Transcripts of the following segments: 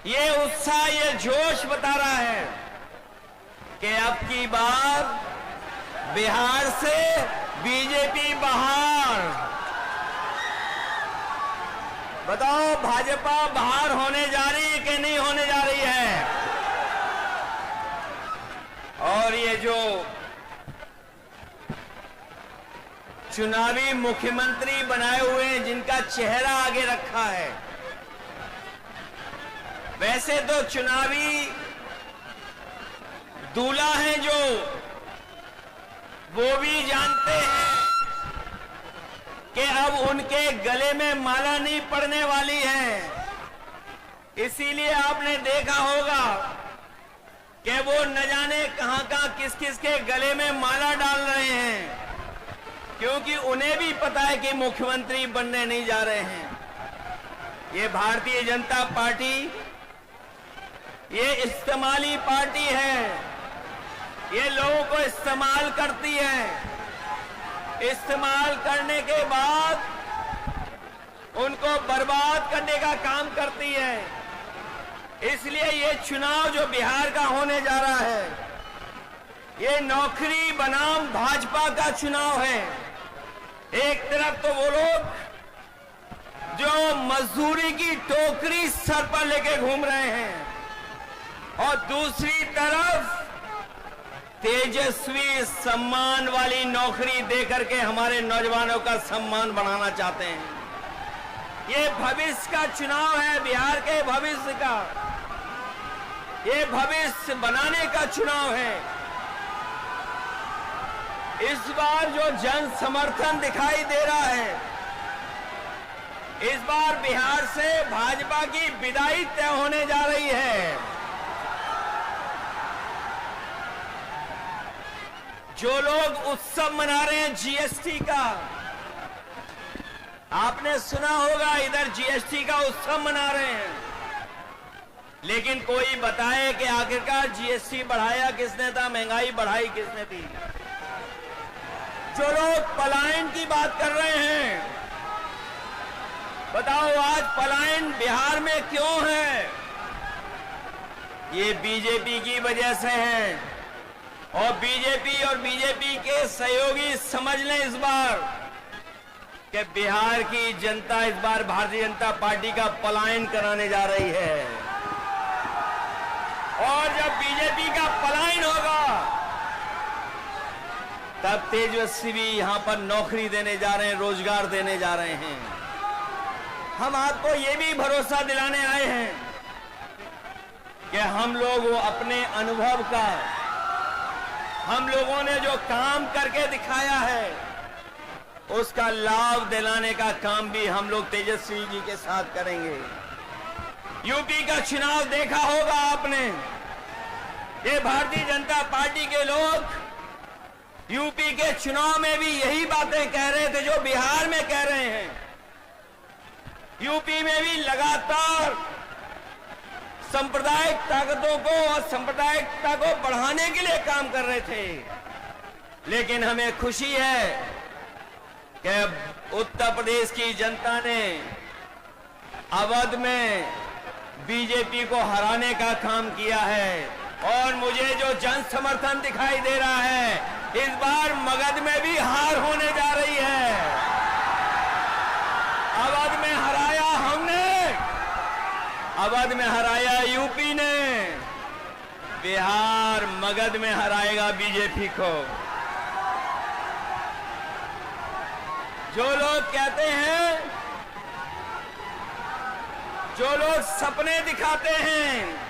ये उत्साह, ये जोश बता रहा है कि अब की बार बिहार से बीजेपी बाहर। बताओ भाजपा बाहर होने जा रही है कि नहीं होने जा रही है? और ये जो चुनावी मुख्यमंत्री बनाए हुए हैं, जिनका चेहरा आगे रखा है, वैसे तो चुनावी दूल्हा हैं जो, वो भी जानते हैं कि अब उनके गले में माला नहीं पड़ने वाली है। इसीलिए आपने देखा होगा कि वो न जाने कहां किस किस के गले में माला डाल रहे हैं, क्योंकि उन्हें भी पता है कि मुख्यमंत्री बनने नहीं जा रहे हैं। ये भारतीय जनता पार्टी ये इस्तेमाली पार्टी है, ये लोगों को इस्तेमाल करती है। इस्तेमाल करने के बाद उनको बर्बाद करने का काम करती है। इसलिए ये चुनाव जो बिहार का होने जा रहा है, ये नौकरी बनाम भाजपा का चुनाव है। एक तरफ तो वो लोग जो मजदूरी की टोकरी सर पर लेके घूम रहे हैं, और दूसरी तरफ तेजस्वी सम्मान वाली नौकरी देकर के हमारे नौजवानों का सम्मान बढ़ाना चाहते हैं। ये भविष्य का चुनाव है, बिहार के भविष्य का, ये भविष्य बनाने का चुनाव है। इस बार जो जन समर्थन दिखाई दे रहा है, इस बार बिहार से भाजपा की विदाई तय होने जा रही है। जो लोग उत्सव मना रहे हैं जीएसटी का, आपने सुना होगा इधर जीएसटी का उत्सव मना रहे हैं, लेकिन कोई बताए कि आखिरकार जीएसटी बढ़ाया किसने था, महंगाई बढ़ाई किसने थी? जो लोग पलायन की बात कर रहे हैं, बताओ आज पलायन बिहार में क्यों है? ये बीजेपी की वजह से है। और बीजेपी के सहयोगी समझ लें इस बार कि बिहार की जनता इस बार भारतीय जनता पार्टी का पलायन कराने जा रही है। और जब बीजेपी का पलायन होगा, तब तेजस्वी भी यहां पर नौकरी देने जा रहे हैं, रोजगार देने जा रहे हैं। हम आपको ये भी भरोसा दिलाने आए हैं कि हम लोग वो अपने अनुभव का, हम लोगों ने जो काम करके दिखाया है, उसका लाभ दिलाने का काम भी हम लोग तेजस्वी जी के साथ करेंगे। यूपी का चुनाव देखा होगा आपने, ये भारतीय जनता पार्टी के लोग यूपी के चुनाव में भी यही बातें कह रहे थे जो बिहार में कह रहे हैं। यूपी में भी लगातार सांप्रदायिक ताकतों को और सांप्रदायिकता को बढ़ाने के लिए काम कर रहे थे। लेकिन हमें खुशी है कि उत्तर प्रदेश की जनता ने अवध में बीजेपी को हराने का काम किया है। और मुझे जो जन समर्थन दिखाई दे रहा है, इस बार मगध में भी हार होने जा रही है। अवध में हराया हमने, अवध में हराया यूपी ने, बिहार मगध में हराएगा बीजेपी को। जो लोग कहते हैं, जो लोग सपने दिखाते हैं,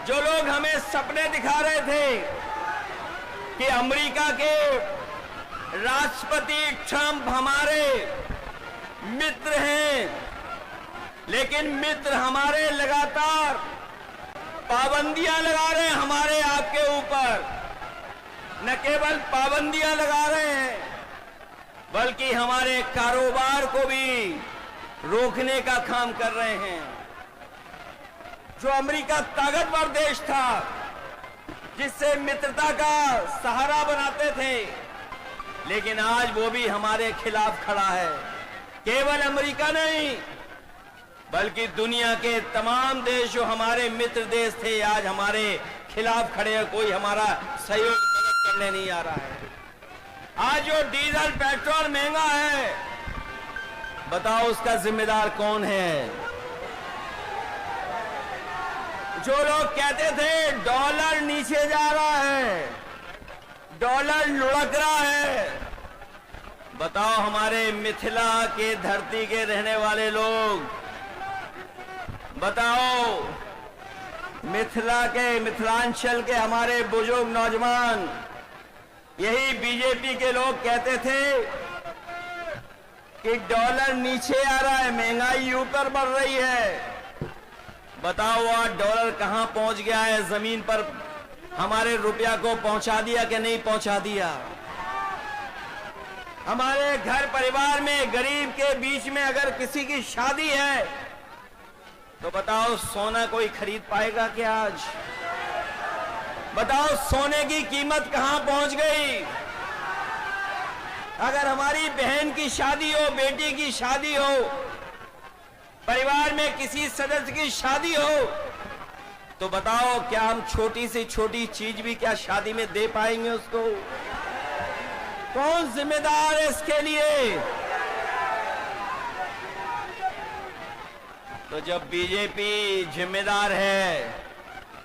जो लोग हमें सपने दिखा रहे थे कि अमेरिका के राष्ट्रपति ट्रंप हमारे मित्र हैं, लेकिन मित्र हमारे लगातार पाबंदियां लगा रहे हैं हमारे आपके ऊपर। न केवल पाबंदियां लगा रहे हैं, बल्कि हमारे कारोबार को भी रोकने का काम कर रहे हैं। जो अमेरिका ताकतवर देश था, जिससे मित्रता का सहारा बनाते थे, लेकिन आज वो भी हमारे खिलाफ खड़ा है। केवल अमेरिका नहीं, बल्कि दुनिया के तमाम देश जो हमारे मित्र देश थे आज हमारे खिलाफ खड़े हैं। कोई हमारा सहयोग मदद करने नहीं आ रहा है। आज जो डीजल पेट्रोल महंगा है, बताओ उसका जिम्मेदार कौन है? जो लोग कहते थे डॉलर नीचे जा रहा है, डॉलर लुढ़क रहा है, बताओ हमारे मिथिला के धरती के रहने वाले लोग, बताओ मिथिला के मिथिलांचल के हमारे बुजुर्ग नौजवान, यही बीजेपी के लोग कहते थे कि डॉलर नीचे आ रहा है, महंगाई ऊपर बढ़ रही है। बताओ आज डॉलर कहां पहुंच गया है? जमीन पर हमारे रुपया को पहुंचा दिया कि नहीं पहुंचा दिया? हमारे घर परिवार में गरीब के बीच में अगर किसी की शादी है तो बताओ सोना कोई खरीद पाएगा क्या आज? बताओ सोने की कीमत कहां पहुंच गई? अगर हमारी बहन की शादी हो, बेटी की शादी हो, परिवार में किसी सदस्य की शादी हो, तो बताओ क्या हम छोटी से छोटी चीज भी क्या शादी में दे पाएंगे उसको? कौन जिम्मेदार है इसके लिए? तो जब बीजेपी जिम्मेदार है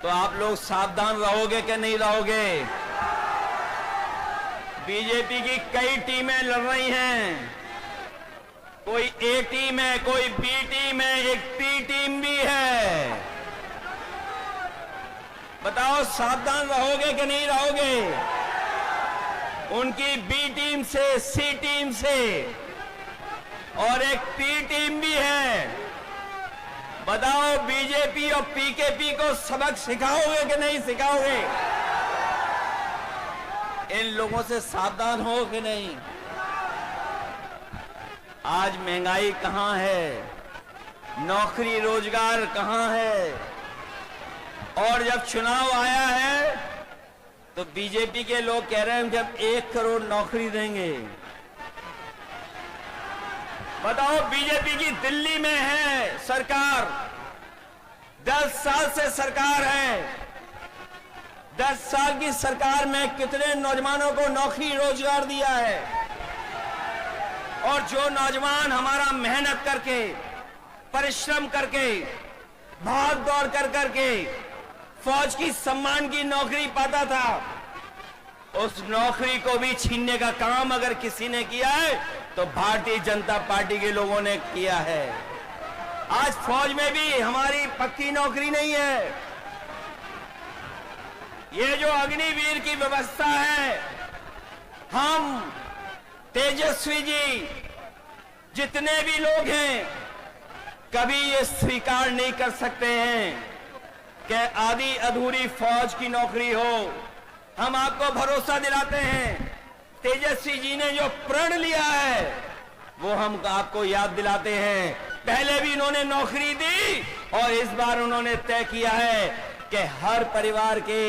तो आप लोग सावधान रहोगे कि नहीं रहोगे? बीजेपी की कई टीमें लड़ रही हैं, कोई ए टीम है, कोई बी टीम है, एक पी टीम भी है। बताओ सावधान रहोगे कि नहीं रहोगे? उनकी बी टीम से, सी टीम से और एक पी टीम भी है। बताओ बीजेपी और पीकेपी को सबक सिखाओगे कि नहीं सिखाओगे? इन लोगों से सावधान हो कि नहीं? आज महंगाई कहां है? नौकरी रोजगार कहां है? और जब चुनाव आया है तो बीजेपी के लोग कह रहे हैं जब 1 करोड़ नौकरी देंगे। बताओ बीजेपी की दिल्ली में है सरकार, 10 साल से सरकार है। 10 साल की सरकार में कितने नौजवानों को नौकरी रोजगार दिया है? और जो नौजवान हमारा मेहनत करके, परिश्रम करके, भाग दौड़ कर करके फौज की सम्मान की नौकरी पाता था, उस नौकरी को भी छीनने का काम अगर किसी ने किया है तो भारतीय जनता पार्टी के लोगों ने किया है। आज फौज में भी हमारी पक्की नौकरी नहीं है। ये जो अग्निवीर की व्यवस्था है, हम तेजस्वी जी जितने भी लोग हैं कभी ये स्वीकार नहीं कर सकते हैं कि आधी अधूरी फौज की नौकरी हो। हम आपको भरोसा दिलाते हैं, तेजस्वी जी ने जो प्रण लिया है वो हम आपको याद दिलाते हैं। पहले भी इन्होंने नौकरी दी और इस बार उन्होंने तय किया है कि हर परिवार के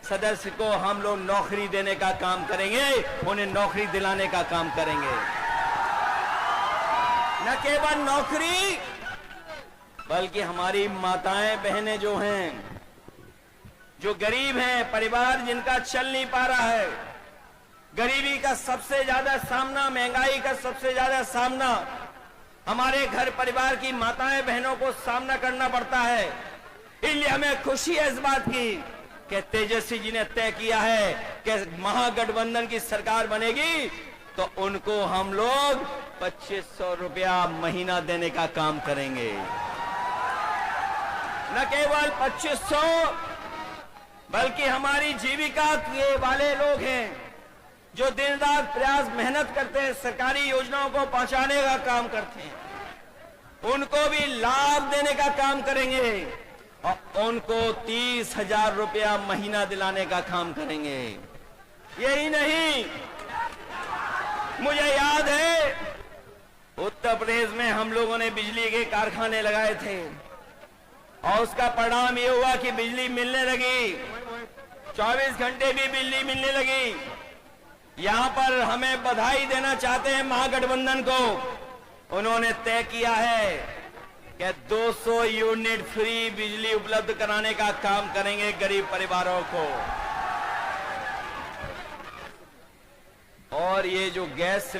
सदस्य को हम लोग नौकरी देने का काम करेंगे, उन्हें नौकरी दिलाने का काम करेंगे। न केवल नौकरी बल्कि हमारी माताएं बहनें जो हैं, जो गरीब हैं, परिवार जिनका चल नहीं पा रहा है, गरीबी का सबसे ज्यादा सामना, महंगाई का सबसे ज्यादा सामना हमारे घर परिवार की माताएं बहनों को सामना करना पड़ता है। इसलिए हमें खुशी है इस बात की कि तेजस्वी जी ने तय किया है कि महागठबंधन की सरकार बनेगी तो उनको हम लोग 2500 रुपया महीना देने का काम करेंगे। न केवल 2500 बल्कि हमारी जीविका के वाले लोग हैं जो दिन रात प्रयास मेहनत करते हैं, सरकारी योजनाओं को पहुंचाने का काम करते हैं, उनको भी लाभ देने का काम करेंगे और उनको 30,000 रुपया महीना दिलाने का काम करेंगे। यही नहीं, मुझे याद है उत्तर प्रदेश में हम लोगों ने बिजली के कारखाने लगाए थे और उसका परिणाम ये हुआ कि बिजली मिलने लगी, 24 घंटे भी बिजली मिलने लगी। यहां पर हमें बधाई देना चाहते हैं महागठबंधन को। उन्होंने तय किया है कि 200 यूनिट फ्री बिजली उपलब्ध कराने का काम करेंगे गरीब परिवारों को। और ये जो गैस